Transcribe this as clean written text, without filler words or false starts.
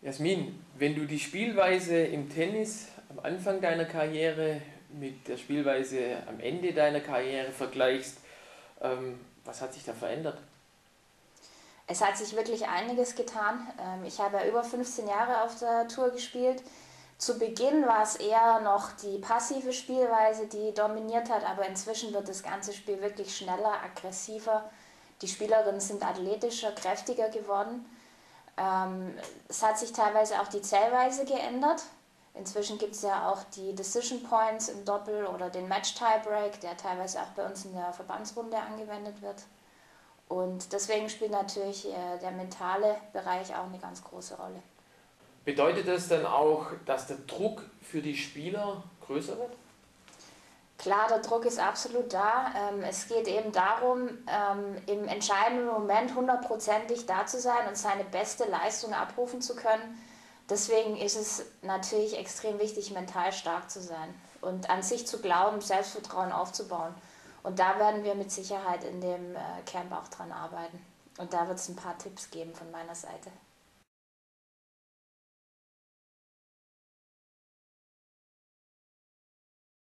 Jasmin, wenn du die Spielweise im Tennis am Anfang deiner Karriere mit der Spielweise am Ende deiner Karriere vergleichst, was hat sich da verändert? Es hat sich wirklich einiges getan. Ich habe ja über 15 Jahre auf der Tour gespielt. Zu Beginn war es eher noch die passive Spielweise, die dominiert hat, aber inzwischen wird das ganze Spiel wirklich schneller, aggressiver. Die Spielerinnen sind athletischer, kräftiger geworden. Es hat sich teilweise auch die Zählweise geändert. Inzwischen gibt es ja auch die Decision Points im Doppel oder den Match Tiebreak, der teilweise auch bei uns in der Verbandsrunde angewendet wird. Und deswegen spielt natürlich der mentale Bereich auch eine ganz große Rolle. Bedeutet das dann auch, dass der Druck für die Spieler größer wird? Klar, der Druck ist absolut da. Es geht eben darum, im entscheidenden Moment hundertprozentig da zu sein und seine beste Leistung abrufen zu können. Deswegen ist es natürlich extrem wichtig, mental stark zu sein und an sich zu glauben, Selbstvertrauen aufzubauen. Und da werden wir mit Sicherheit in dem Camp auch dran arbeiten. Und da wird es ein paar Tipps geben von meiner Seite.